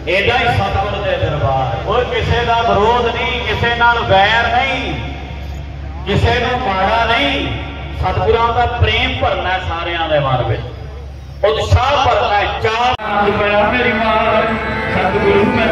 एदा ही सतगुर दे दरबार। कोई किसी का विरोध नहीं, किसी नाल वैर नहीं, किसी नूं माड़ा नहीं। सतगुरां दा प्रेम भरना सारियां दे मन विच, उत्साह भरना, चाह। मेरी मां सतगुरु मैं